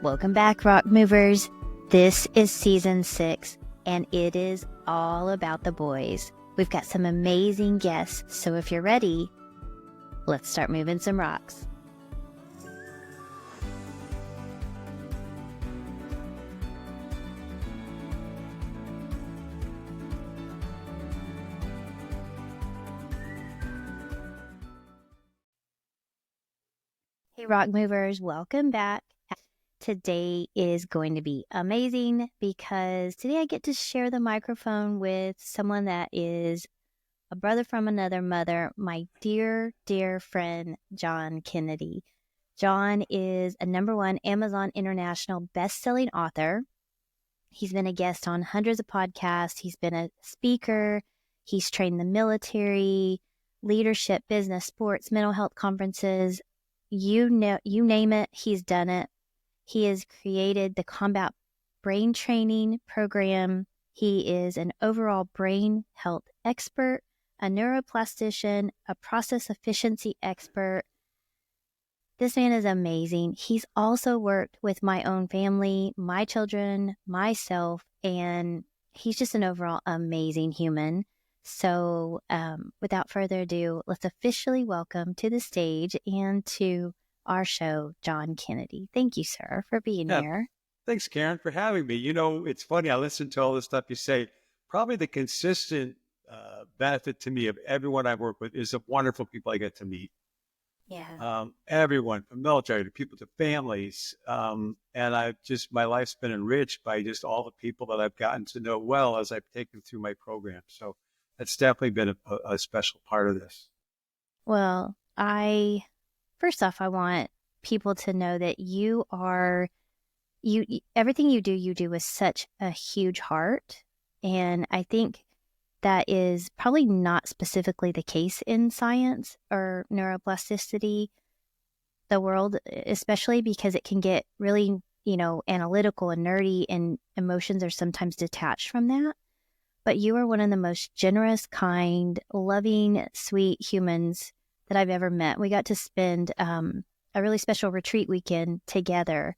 Welcome back, Rock Movers. This is season 6, and it is all about the boys. We've got some amazing guests, so if you're ready, let's start moving some rocks. Hey, Rock Movers, welcome back. Today is going to be amazing because today I get to share the microphone with someone that is a brother from another mother, my dear, dear friend, John Kennedy. John is a #1 Amazon International best-selling author. He's been a guest on hundreds of podcasts. He's been a speaker. He's trained the military, leadership, business, sports, mental health conferences. You name it, he's done it. He has created the Combat Brain Training Program. He is an overall brain health expert, a neuroplastician, a process efficiency expert. This man is amazing. He's also worked with my own family, my children, myself, and he's just an overall amazing human. So without further ado, let's officially welcome to the stage and to our show, John Kennedy. Thank you, sir, for being here. Thanks, Karen, for having me. You know, it's funny. I listen to all the stuff you say. Probably the consistent benefit to me of everyone I've worked with is the wonderful people I get to meet. Yeah. Everyone from military to people to families. And my life's been enriched by just all the people that I've gotten to know well as I've taken through my program. So that's definitely been a special part of this. Well, first off, I want people to know that everything you do with such a huge heart. And I think that is probably not specifically the case in science or neuroplasticity, the world, especially because it can get really, analytical and nerdy, and emotions are sometimes detached from that. But you are one of the most generous, kind, loving, sweet humans that I've ever met. We got to spend a really special retreat weekend together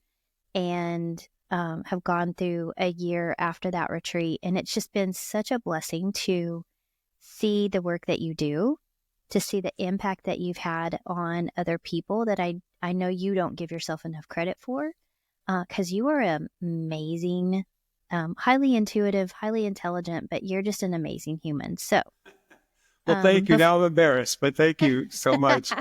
and have gone through a year after that retreat. And it's just been such a blessing to see the work that you do, to see the impact that you've had on other people that I know you don't give yourself enough credit for, because you are amazing. Highly intuitive, highly intelligent, but you're just an amazing human. So, well, thank you. Now I'm embarrassed, but thank you so much.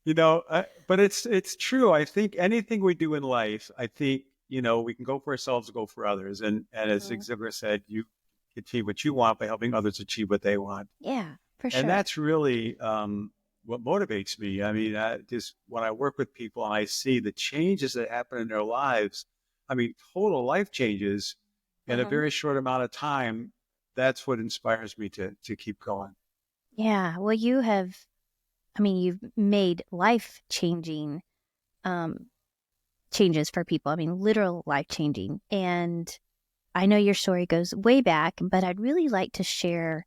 But it's true. I think anything we do in life, we can go for ourselves or go for others. And as Zig Ziglar said, you achieve what you want by helping others achieve what they want. Yeah, for sure. And that's really what motivates me. I mean, just when I work with people and I see the changes that happen in their lives, total life changes in a very short amount of time, that's what inspires me to keep going. Yeah. Well, you've made life-changing changes for people. Literal life-changing. And I know your story goes way back, but I'd really like to share,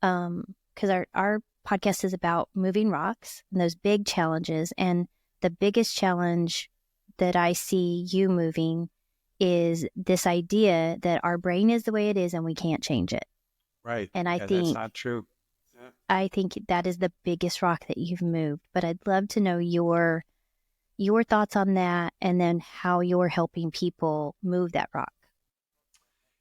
because our podcast is about moving rocks and those big challenges. And the biggest challenge that I see you moving is this idea that our brain is the way it is and we can't change it. Right. And I think that's not true. Yeah. I think that is the biggest rock that you've moved. But I'd love to know your thoughts on that, and then how you're helping people move that rock.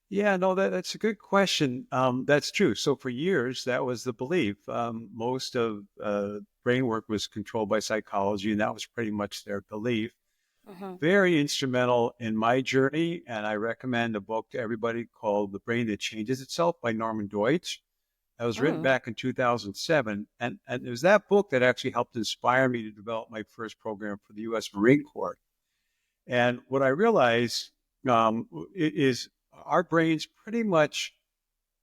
Yeah, no, that's a good question. That's true. So for years, that was the belief. Most of brain work was controlled by psychology, and that was pretty much their belief. Very instrumental in my journey, and I recommend a book to everybody called The Brain That Changes Itself by Norman Deutsch. That was written back in 2007, and it was that book that actually helped inspire me to develop my first program for the U.S. Marine Corps. And what I realized is our brains pretty much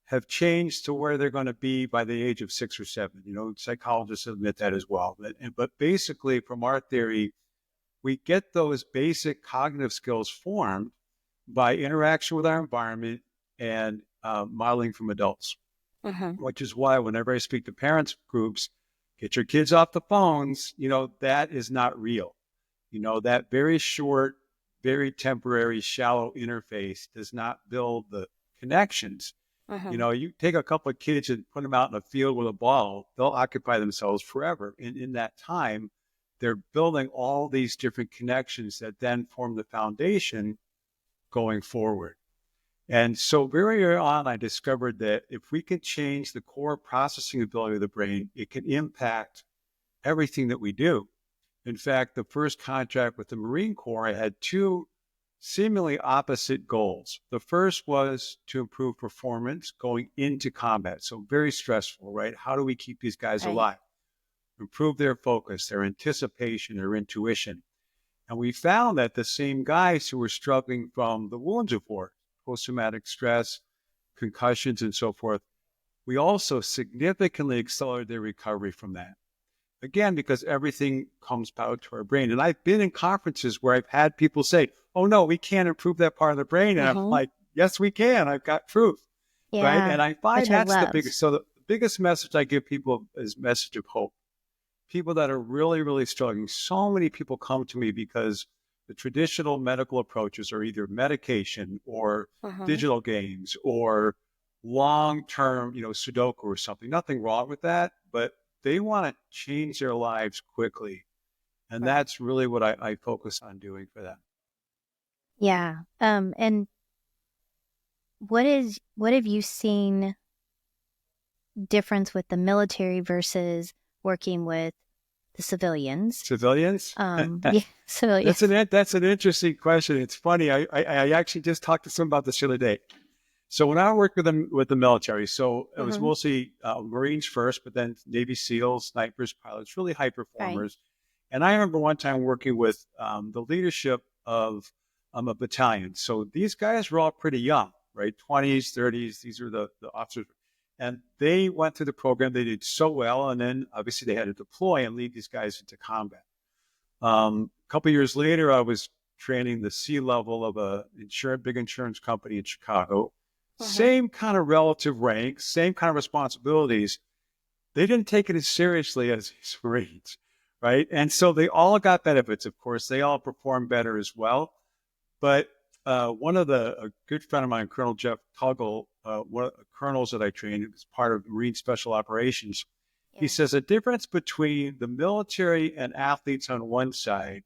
have changed to where they're going to be by the age of 6 or 7. Psychologists admit that as well. But basically, from our theory, we get those basic cognitive skills formed by interaction with our environment and modeling from adults, which is why whenever I speak to parents groups, get your kids off the phones, that is not real. That very short very temporary, shallow interface does not build the connections. You Mhm. know, you take a couple of kids and put them out in a field with a ball, they'll occupy themselves forever. And in that time, they're building all these different connections that then form the foundation going forward. And so very early on, I discovered that if we can change the core processing ability of the brain, it can impact everything that we do. In fact, the first contract with the Marine Corps, I had two seemingly opposite goals. The first was to improve performance going into combat. So very stressful, right? How do we keep these guys Right. alive? Improve their focus, their anticipation, their intuition. And we found that the same guys who were struggling from the wounds of war, post-traumatic stress, concussions, and so forth, we also significantly accelerated their recovery from that. Again, because everything comes back to our brain. And I've been in conferences where I've had people say, oh, no, we can't improve that part of the brain. And I'm Mhm. like, yes, we can. I've got proof. Right. Yeah, And I find which I that's the love. biggest. So the biggest message I give people is message of hope. People that are really, really struggling. So many people come to me because the traditional medical approaches are either medication or Mhm. digital games or long-term, Sudoku or something. Nothing wrong with that, but they want to change their lives quickly. And Right. that's really what I focus on doing for them. Yeah. And what have you seen difference with the military versus working with the civilians? Civilians? Yeah, civilians. That's an interesting question. It's funny. I actually just talked to someone about this the other day. So when I worked with the military, so it was Mhm. mostly Marines first, but then Navy SEALs, snipers, pilots, really high Right. performers. And I remember one time working with the leadership of a battalion. So these guys were all pretty young, right? 20s, 30s. These are the officers. And they went through the program. They did so well. And then obviously they had to deploy and lead these guys into combat. A couple of years later, I was training the C level of a big insurance company in Chicago. Mhm. Same kind of relative rank, same kind of responsibilities. They didn't take it as seriously as these Marines, right? And so they all got benefits. Of course, they all performed better as well. But one of a good friend of mine, Colonel Jeff Tuggle, one of the colonels that I trained, was part of Marine Special Operations. He Yeah. says the difference between the military and athletes on one side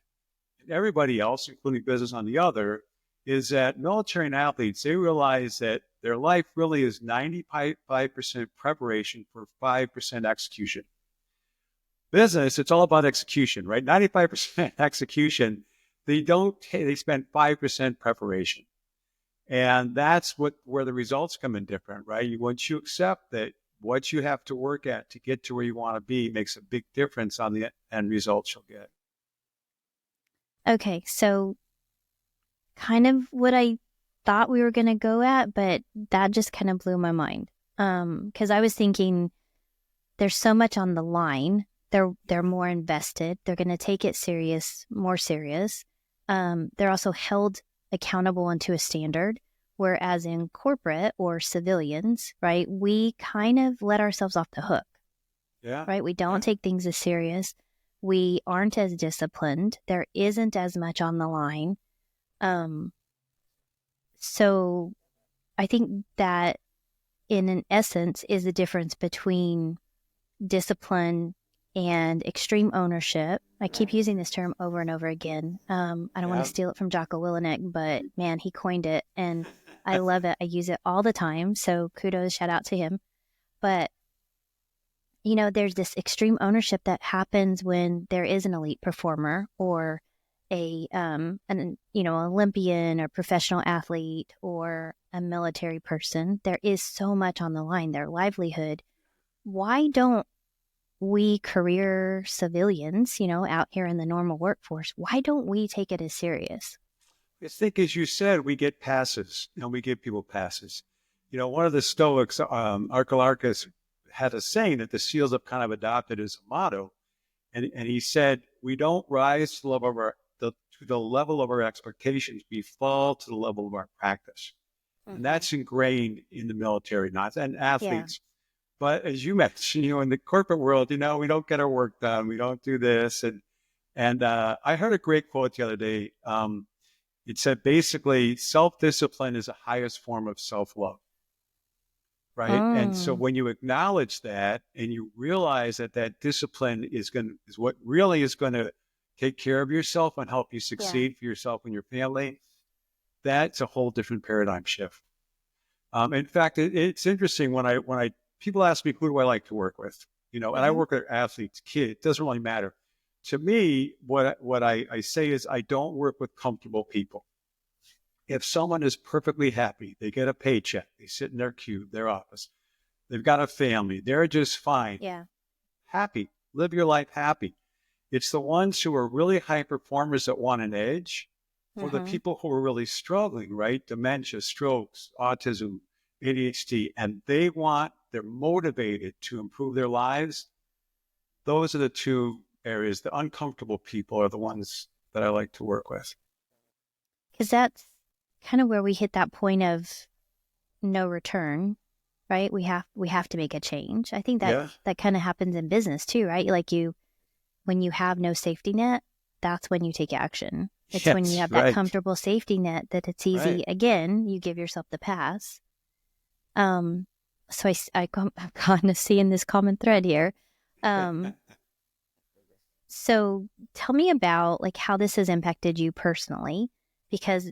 and everybody else, including business on the other, is that military and athletes, they realize that their life really is 95% preparation for 5% execution. Business, it's all about execution, right? 95% execution. They spend 5% preparation. And that's where the results come in different, right? Once you accept that what you have to work at to get to where you want to be makes a big difference on the end results you'll get. Okay, so kind of what I thought we were going to go at, but that just kind of blew my mind. Cuz I was thinking there's so much on the line. They're more invested. They're going to take it more serious. They're also held accountable and to a standard. Whereas in corporate or civilians, right, we kind of let ourselves off the hook, Yeah. right? We don't Yeah. take things as serious. We aren't as disciplined. There isn't as much on the line. Um, so I think that in an essence is the difference between discipline and extreme ownership. I keep using this term over and over again. I don't want to Yeah. steal it from Jocko Willenick, but man, he coined it and I love it. I use it all the time. So kudos, shout out to him. But, there's this extreme ownership that happens when there is an elite performer or Olympian or professional athlete or a military person. There is so much on the line, their livelihood. Why don't we career civilians, out here in the normal workforce, why don't we take it as serious? I think, as you said, we get passes and we give people passes. One of the Stoics, Archilarchus, had a saying that the SEALs have kind of adopted as a motto. And he said, we don't rise to the level of our expectations, we fall to the level of our practice. And Hmm. that's ingrained in the military, not and Yeah. athletes. But as you mentioned, in the corporate world, we don't get our work done. We don't do this. And I heard a great quote the other day. It said basically self-discipline is the highest form of self-love, right? And so Oh, when you acknowledge that and you realize that that discipline is what really is going to take care of yourself and help you yeah. succeed for yourself and your family, that's a whole different paradigm shift. In fact, it's interesting when I people ask me who do I like to work with, and I Hmm. work with athletes, kids. It doesn't really matter. To me, what I say is I don't work with comfortable people. If someone is perfectly happy, they get a paycheck, they sit in their cube, their office, they've got a family, they're just fine, Yeah. happy, live your life happy. It's the ones who are really high performers that want an edge, or the Hmm. people who are really struggling, right? Dementia, strokes, autism, ADHD, and they're motivated to improve their lives. Those are the two areas. The uncomfortable people are the ones that I like to work with. Because that's kind of where we hit that point of no return, right? We have to make a change. I think that Yeah. that kind of happens in business too, right? Like when you have no safety net, that's when you take action. It's when you Yes. have that Right. comfortable safety net that it's Right. easy. Again, you give yourself the pass. Um, so I'm kind of seeing this common thread here. Um, so tell me about like how this has impacted you personally, because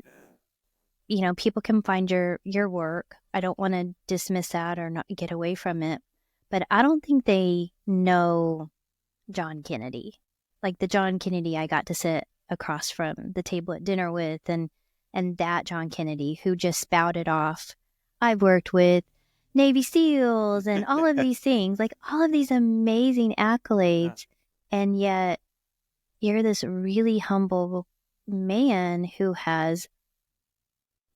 people can find your work. I don't want to dismiss that or not get away from it, but I don't think they know John Kennedy, like the John Kennedy I got to sit across from the table at dinner with, and that John Kennedy who just spouted off, I've worked with Navy SEALs and all of these things, like all of these amazing accolades, and yet you're this really humble man who has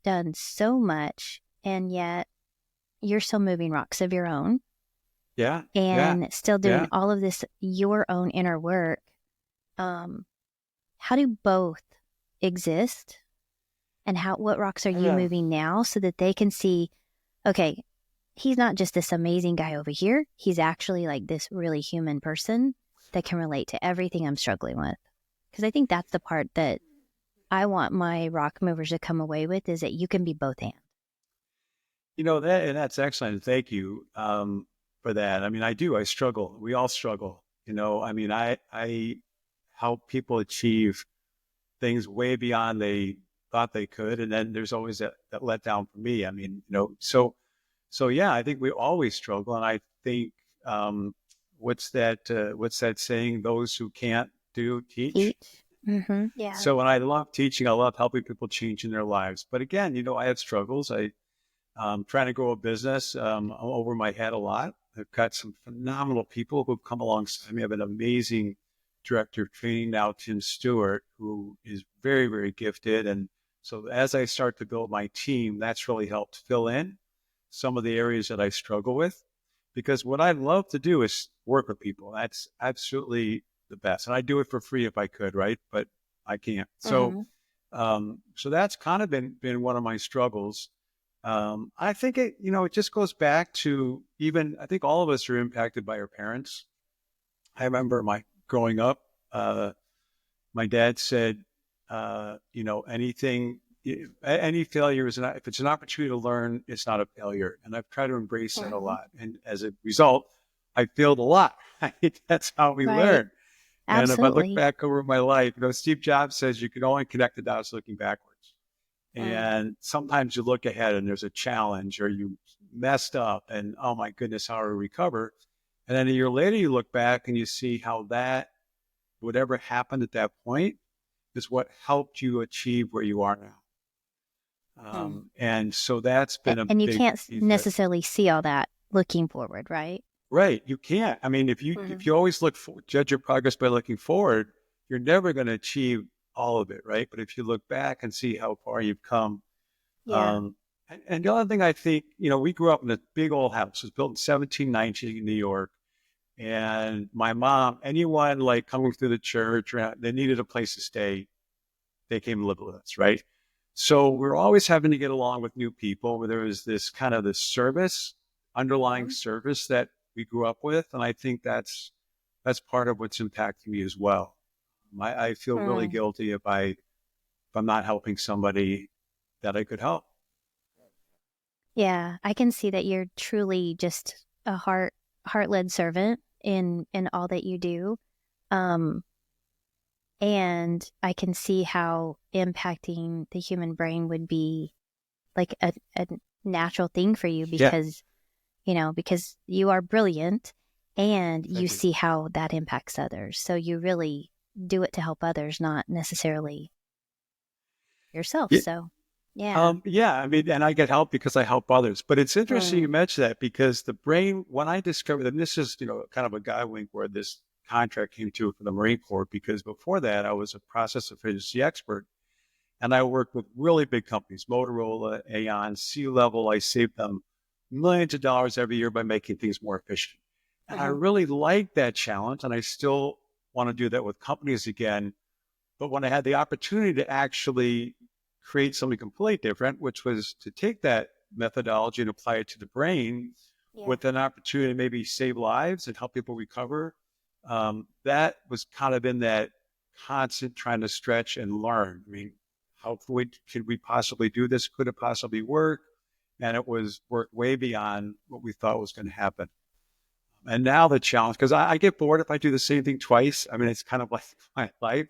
done so much, and yet you're still moving rocks of your own Yeah. Yeah. and still doing Yeah. all of this your own inner work. um how do both exist, and what rocks are you Yeah. moving now so that they can see, okay, he's not just this amazing guy over here, he's actually like this really human person that can relate to everything I'm struggling with. Because I think that's the part that I want my rock movers to come away with, is that you can be both and. That's excellent. Thank you for that. I mean, I do. I struggle. We all struggle. I mean, I help people achieve things way beyond they thought they could, and then there's always that letdown for me. I mean, so yeah, I think we always struggle, and I think what's that saying? Those who can't do teach. Teach. Mm-hmm. Yeah. So, when I love teaching, I love helping people change in their lives. But again, I have struggles. Trying to grow a business. I'm over my head a lot. I've got some phenomenal people who've come alongside me. I have an amazing director of training now, Tim Stewart, who is very, very gifted. And so as I start to build my team, that's really helped fill in some of the areas that I struggle with. Because what I love to do is work with people. That's absolutely the best. And I do it for free if I could, right? But I can't. So Mm-hmm. so that's kind of been one of my struggles. I think it just goes back to, even I think all of us are impacted by our parents. I remember my growing up, my dad said, any failure if it's an opportunity to learn, it's not a failure. And I've tried to embrace that a Mm-hmm. lot. And as a result, I failed a lot. That's how we Right. learn. And if I look Absolutely. back over my life, Steve Jobs says you can only connect the dots looking backwards. Mm. And sometimes you look ahead and there's a challenge, or you messed up and, oh my goodness, how do I recover? And then a year later, you look back and you see how whatever happened at that point is what helped you achieve where you are now. Mm. And so that's been a And you big can't piece of it. necessarily see all that looking forward, right? Right. You can't. I mean, if Hmm. you always judge your progress by looking forward, you're never going to achieve all of it, right? But if you look back and see how far you've come. Yeah. And the other thing I think, we grew up in a big old house. It was built in 1719 in New York. And my mom, anyone like coming through the church, they needed a place to stay, they came to live with us, right? So we're always having to get along with new people, where there was this kind of this underlying Hmm. service that we grew up with. And I think that's part of what's impacting me as well. I feel really Mm. guilty if I I'm not helping somebody that I could help. Yeah, I can see that you're truly just a heart-led servant in all that you do. Um, and I can see how impacting the human brain would be like a natural thing for you Yeah, because you are brilliant and you thank you. see how that impacts others. So you really do it to help others, not necessarily yourself. Yeah, So, yeah. yeah, I mean, and I get help because I help others. But it's interesting you Mm, mention that because the brain, when I discovered, and this is, kind of a guy wink where this contract came to for the Marine Corps, because before that, I was a process efficiency expert. And I worked with really big companies, Motorola, Aon, C-Level. I saved them millions of dollars every year by making things more efficient. And I hmm really liked that challenge. And I still want to do that with companies again. But when I had the opportunity to actually create something completely different, which was to take that methodology and apply it to the brain Yeah. with an opportunity to maybe save lives and help people recover, that was kind of in that constant trying to stretch and learn. I mean, how could we possibly do this? Could it possibly work? And it was worked way beyond what we thought was going to happen. And now the challenge, because I get bored if I do the same thing twice. I mean, it's kind of like my life.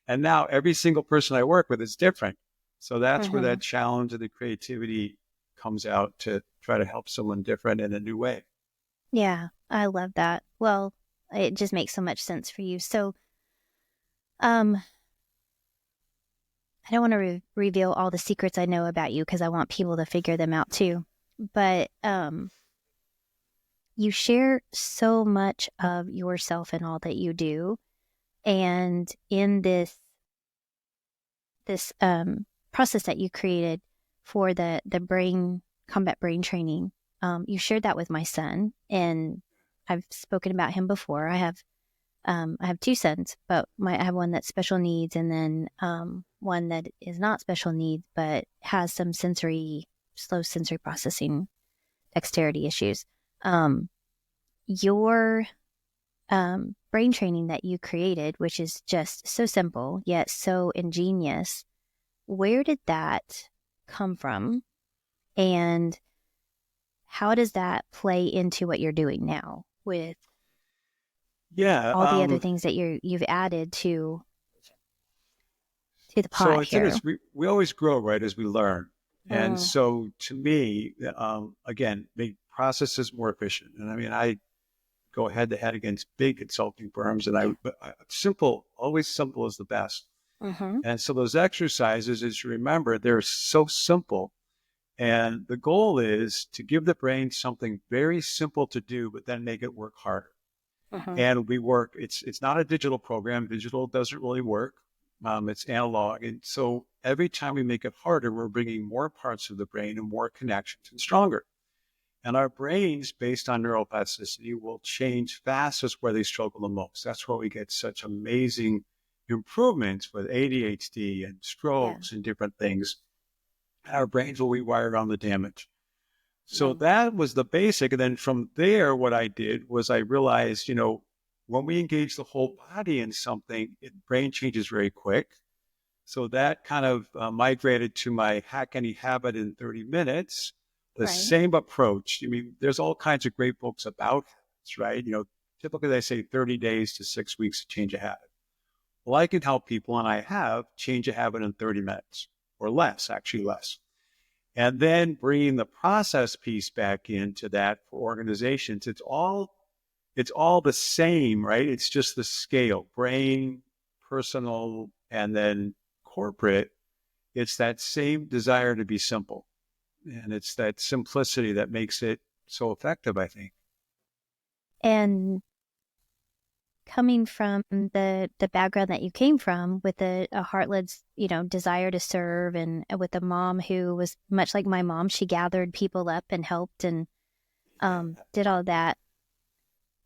And now every single person I work with is different. So that's where hmm that challenge and the creativity comes out to try to help someone different in a new way. Yeah, I love that. Well, it just makes so much sense for you. So, um, I don't want to reveal all the secrets I know about you because I want people to figure them out too. But you share so much of yourself in all that you do, and in this process that you created for the brain combat brain training, you shared that with my son, and I've spoken about him before. I have two sons, but I have one that's special needs, and then one that is not special needs, but has some slow sensory processing dexterity issues. Um, your brain training that you created, which is just so simple yet so ingenious, where did that come from? And how does that play into what you're doing now with Yeah. all the other things that you've added to the So pot I think here? we always grow, right, as we learn. And Mm, so to me, again, make processes more efficient. And I mean, I go head to head against big consulting firms, and simple, always simple is the best. mm-hmm, And so those exercises, as you remember, they're so simple. And the goal is to give the brain something very simple to do, but then make it work harder. mm-hmm, And we work, it's not a digital program. Digital doesn't really work. It's analog. And so every time we make it harder, we're bringing more parts of the brain and more connections and stronger. And our brains, based on neuroplasticity, will change fastest where they struggle the most. That's where we get such amazing improvements with ADHD and yeah. strokes and different things. Our brains will rewire around the damage. So Mm, that was the basic. And then from there, what I did was I realized, when we engage the whole body in something, brain changes very quick. So that kind of migrated to my Hack Any Habit in 30 minutes. The right. same approach. I mean, there's all kinds of great books about habits, right? Typically they say 30 days to 6 weeks to change a habit. Well, I can help people, and I have, change a habit in 30 minutes or less, actually less. And then bringing the process piece back into that for organizations, it's all the same, right? It's just the scale, brain, personal, and then corporate. It's that same desire to be simple. And it's that simplicity that makes it so effective, I think. And coming from the background that you came from with a heart-led, desire to serve, and with a mom who was much like my mom, she gathered people up and helped and did all that.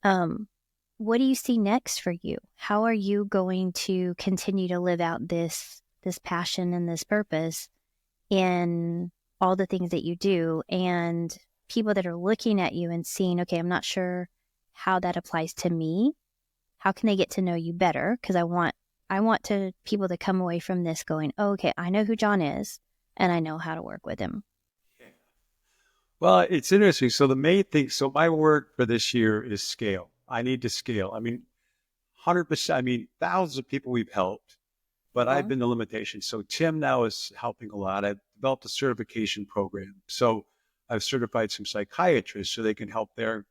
Um, what do you see next for you? How are you going to continue to live out this passion and this purpose in all the things that you do, and people that are looking at you and seeing, okay, I'm not sure how that applies to me. How can they get to know you better? Because I want I want to people to come away from this going, oh, okay, I know who John is and I know how to work with him. Well, it's interesting. So the main thing, so my work for this year is scale. I need to scale. I mean, 100%, I mean, thousands of people we've helped, but I've Hmm. been the limitation. So Tim now is helping a lot. I've developed a certification program. So I've certified some psychiatrists so they can help their,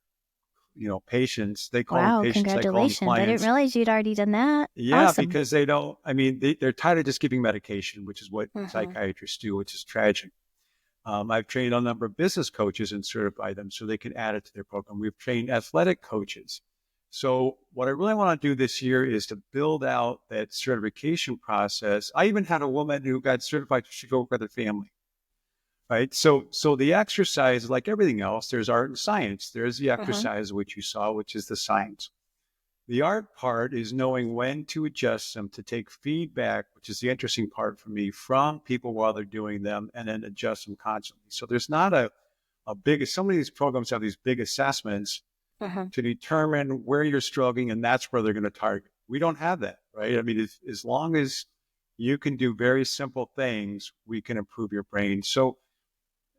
patients. They call them Wow, patients. I call them congratulations. I didn't clients. realize you'd already done that. Yeah, Awesome. because they don't, I mean, they're tired of just giving medication, which is what Hmm. psychiatrists do, which is tragic. I've trained a number of business coaches and certified them so they can add it to their program. We've trained athletic coaches. So what I really want to do this year is to build out that certification process. I even had a woman who got certified to go with her family. Right. So the exercise, like everything else, there's art and science. There's the Hmm. exercise, which you saw, which is the science. The art part is knowing when to adjust them to take feedback, which is the interesting part for me, from people while they're doing them and then adjust them constantly. So there's not a big, some of these programs have these big assessments Hmm. to determine where you're struggling and that's where they're going to target. We don't have that, right? I mean, as long as you can do very simple things, we can improve your brain. So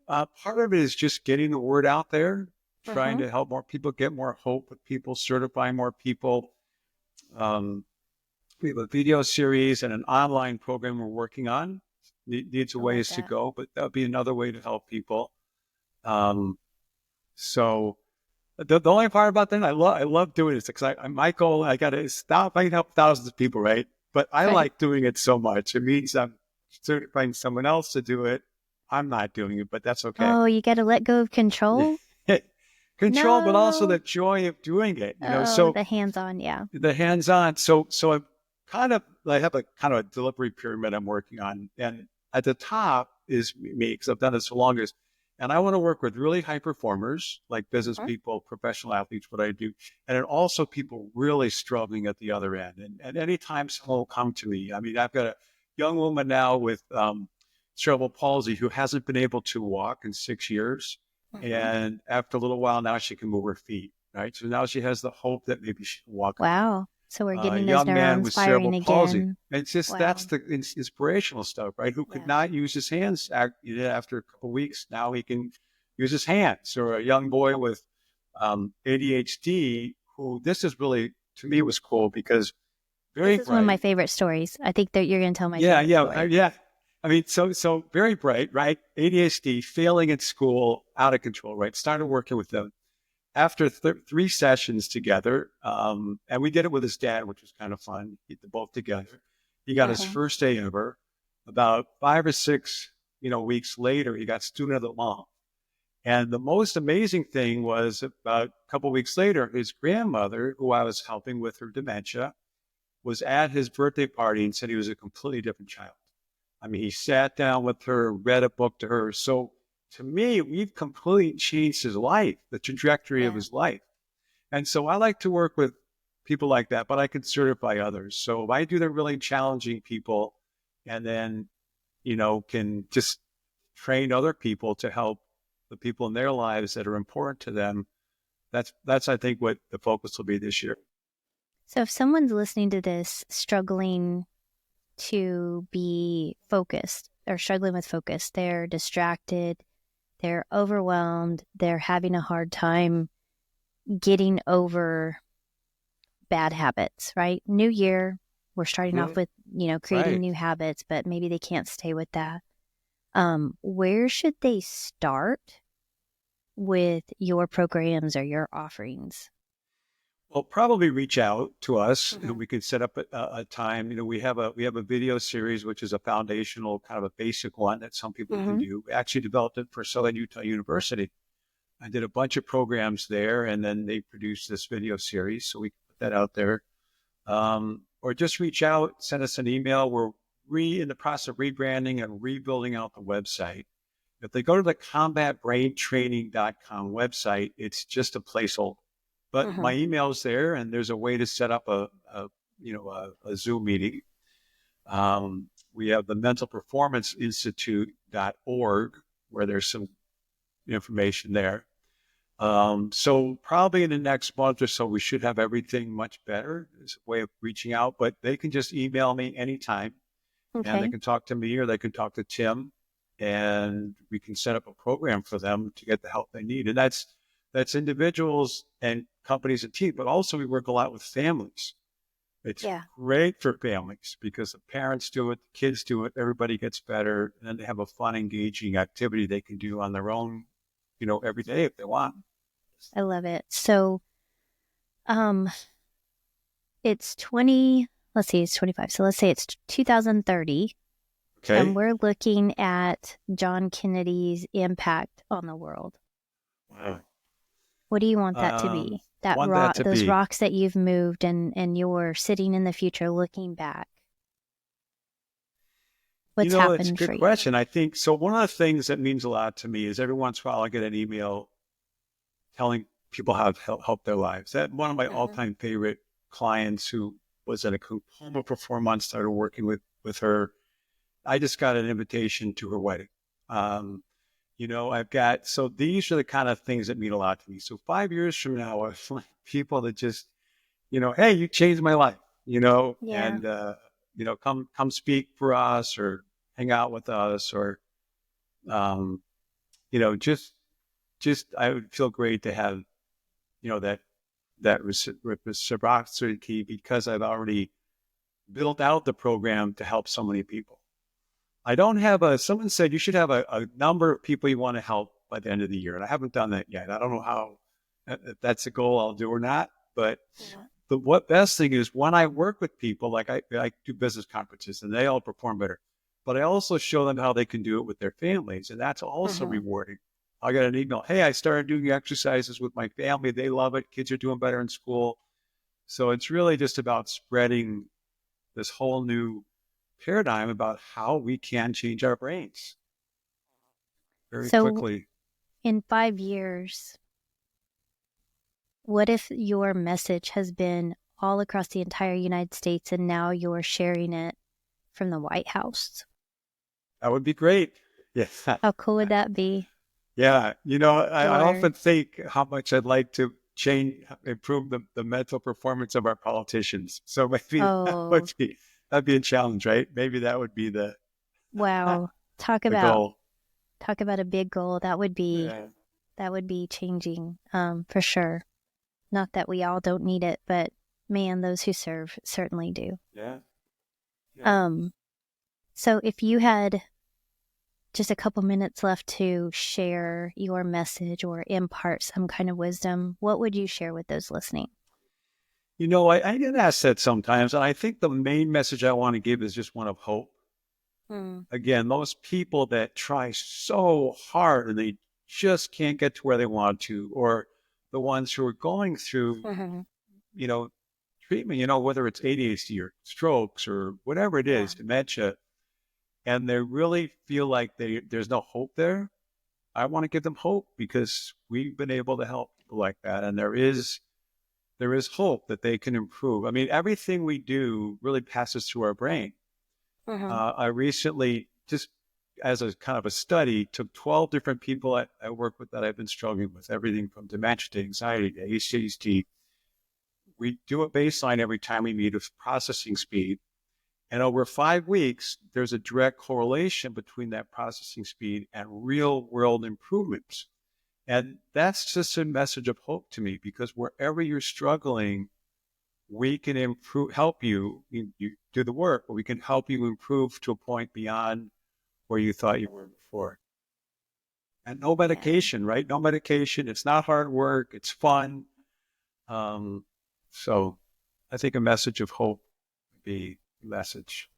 part of it is just getting the word out there, trying Hmm. to help more people get more hope with people, certifying more people. Um, we have a video series and an online program we're working on. Needs a I love ways to that. go, but that would be another way to help people. Um, so the only part about that, I love doing this because my goal, I got to stop. I can help thousands of people, right? But I Right. like doing it so much. It means I'm certifying someone else to do it. I'm not doing it, but that's okay. Oh, you got to let go of control? Control, but also the No. joy of doing it. Oh, So the hands on. Yeah. the hands-on. So I have a kind of a delivery pyramid I'm working on, and at the top is me because I've done it so long. And I want to work with really high performers like business Hmm. people, professional athletes, what I do, and then also people really struggling at the other end. And anytime someone will come to me, I mean, I've got a young woman now with cerebral palsy who hasn't been able to walk in 6 years, Hmm. and after a little while now she can move her feet. Right, so now she has the hope that maybe she can walk again. Wow. So we're A getting those young man neurons with firing cerebral palsy. again. It's just that's Wow. the inspirational stuff, right? Who could Yeah. not use his hands after a couple of weeks? Now he can use his hands. Or a young boy with ADHD, who this is really to me was cool because This very is one of my bright. favorite stories. I think that you're going to tell my Yeah, favorite yeah, story. yeah. I mean, so very bright, right? ADHD, failing at school, out of control, right? Started working with them after 3 sessions together, and we did it with his dad, which was kind of fun. Both together. He got his Hmm. first A ever. About 5 or 6, weeks later, he got student of the month. And the most amazing thing was about a couple of weeks later, his grandmother, who I was helping with her dementia, was at his birthday party and said he was a completely different child. I mean, he sat down with her, read a book to her. So to me, we've completely changed his life, the trajectory of Yeah. his life. And so I like to work with people like that, but I can certify others. So I do the really challenging people and then, can just train other people to help the people in their lives that are important to them. That's I think what the focus will be this year. So if someone's listening to this struggling to be focused or struggling with focus, they're distracted, they're overwhelmed, they're having a hard time getting over bad habits, right? New year, we're starting off Mhm. with, creating Right. new habits, but maybe they can't stay with that. Where should they start with your programs or your offerings? Well, probably reach out to us and Hmm. we could set up a time. We have a video series which is a foundational kind of a basic one that some people can Hmm. do. We actually developed it for Southern Utah University. I did a bunch of programs there, and then they produced this video series, so we can put that out there. Or just reach out, send us an email. We're in the process of rebranding and rebuilding out the website. If they go to the combatbraintraining.com website, it's just a placeholder. But Hmm. my email is there, and there's a way to set up a Zoom meeting. We have the mentalperformanceinstitute.org where there's some information there. So probably in the next month or so, we should have everything much better. It's a way of reaching out, but they can just email me anytime and they Okay. can talk to me or they can talk to Tim and we can set up a program for them to get the help they need. And that's individuals and companies and teams, but also we work a lot with families. It's Yeah. great for families because the parents do it, the kids do it, everybody gets better, and then they have a fun, engaging activity they can do on their own, every day if they want. I love it. So, um, it's 20, let's see, it's 25. So let's say it's 2030, and Okay. we're looking at John Kennedy's impact on the world. Wow. What do you want that to be? That Want that rock, to those be. rocks that you've moved and you're sitting in the future looking back. What's It's a happened good for you? question. I think so. One of the things that means a lot to me is every once in a while I get an email telling people how to help their lives. That one of my Hmm. all-time favorite clients who was at a coma for 4 months, started working with her. I just got an invitation to her wedding. Um, I've got so these are the kind of things that mean a lot to me. So 5 years from now, I find people that just, hey, you changed my life, Yeah. and come speak for us or hang out with us or um, just I would feel great to have, that reciprocity because I've already built out the program to help so many people. I don't have someone said you should have a number of people you want to help by the end of the year. And I haven't done that yet. I don't know how, if that's a goal I'll do or not. But Yeah. what best thing is when I work with people, like I do business conferences and they all perform better, but I also show them how they can do it with their families. And that's also Hmm. rewarding. I got an email. Hey, I started doing exercises with my family. They love it. Kids are doing better in school. So it's really just about spreading this whole new paradigm about how we can change our brains very So quickly. in 5 years, what if your message has been all across the entire United States and now you're sharing it from the White House? That would be great. Yeah. How cool would that be? Yeah. I Or, often think how much I'd like to improve the mental performance of our politicians. So maybe oh, that'd be a challenge, right? Maybe that would be wow. Talk the about goal. talk about a big goal. Yeah. That would be changing, for sure. Not that we all don't need it, but man, those who serve certainly do. Yeah. Yeah. Um, so if you had just a couple minutes left to share your message or impart some kind of wisdom, what would you share with those listening? I get asked that sometimes, and I think the main message I want to give is just one of hope. Mm. Again, those people that try so hard and they just can't get to where they want to, or the ones who are going through, Hmm. you know, treatment, whether it's ADHD or strokes or whatever it Yeah. is, dementia, and they really feel like there's no hope there. I want to give them hope because we've been able to help people like that. And there is hope that they can improve. I mean, everything we do really passes through our brain. Hmm. I recently, just as a kind of a study, took 12 different people I work with that I've been struggling with, everything from dementia to anxiety to ADHD. We do a baseline every time we meet with processing speed. And over 5 weeks, there's a direct correlation between that processing speed and real world improvements. And that's just a message of hope to me because wherever you're struggling, we can improve, help you. You do the work, but we can help you improve to a point beyond where you thought you were before. And no Man, medication, right? No medication. It's not hard work. It's fun. Um, so I think a message of hope would be a message.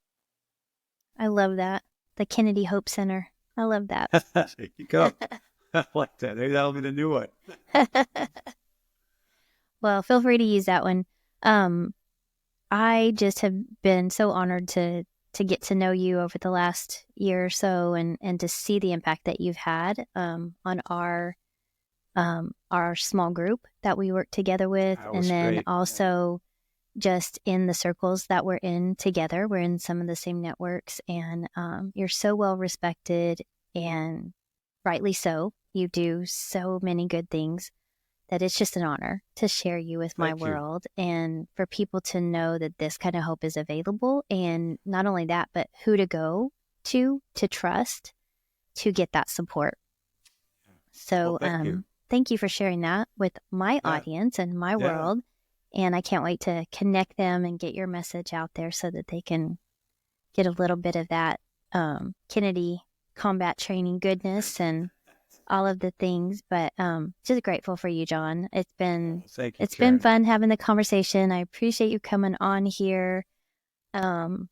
I love that. The Kennedy Hope Center. I love that. There you go. I like that. Maybe that'll be the new one. Well, feel free to use that one. Um, I just have been so honored to get to know you over the last year or so and to see the impact that you've had on our small group that we work together with, That and was then great. Yeah. also just in the circles that we're in together. We're in some of the same networks, and you're so well respected, and rightly so. You do so many good things. that it's just an honor to share you with my Thank you. world and for people to know that this kind of hope is available. And not only that, but who to go to trust to get that support. Well, So, thank you. thank you for sharing that with my Yeah. audience and my Yeah. world. And I can't wait to connect them and get your message out there so that they can get a little bit of that Kennedy combat training goodness and all of the things. But just grateful for you, John. Thank you, It's been Karen. fun having the conversation. I appreciate you coming on here. Um,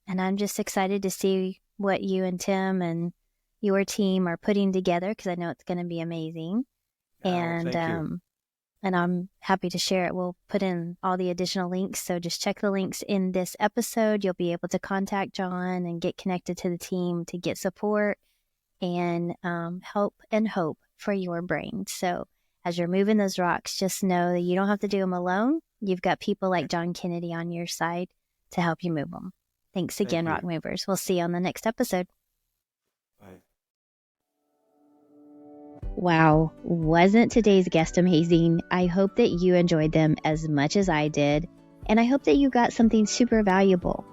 and I'm just excited to see what you and Tim and your team are putting together because I know it's going to be amazing. Oh, And thank you. and I'm happy to share it. We'll put in all the additional links. So just check the links in this episode. You'll be able to contact John and get connected to the team to get support and help and hope for your brain. So as you're moving those rocks, just know that you don't have to do them alone. You've got people like John Kennedy on your side to help you move them. Thanks Thank again, Rock you. Movers. We'll see you on the next episode. Bye. Wow, wasn't today's guest amazing? I hope that you enjoyed them as much as I did, and I hope that you got something super valuable.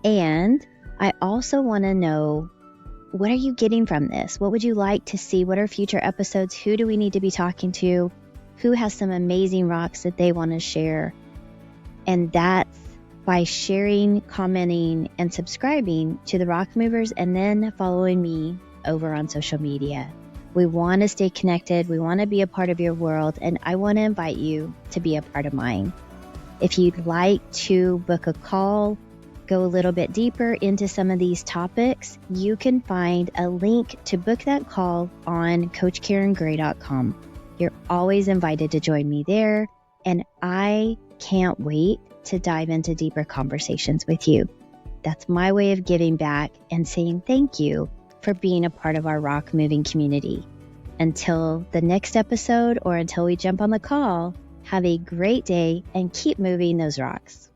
And I also want to know, what are you getting from this? What would you like to see? What are future episodes? Who do we need to be talking to? Who has some amazing rocks that they want to share? And that's by sharing, commenting, and subscribing to the Rock Movers and then following me over on social media. We want to stay connected. We want to be a part of your world, and I want to invite you to be a part of mine. If you'd like to book a call, go a little bit deeper into some of these topics, you can find a link to book that call on CoachKarenGray.com. You're always invited to join me there, and I can't wait to dive into deeper conversations with you. That's my way of giving back and saying thank you for being a part of our rock moving community. Until the next episode or until we jump on the call, have a great day and keep moving those rocks.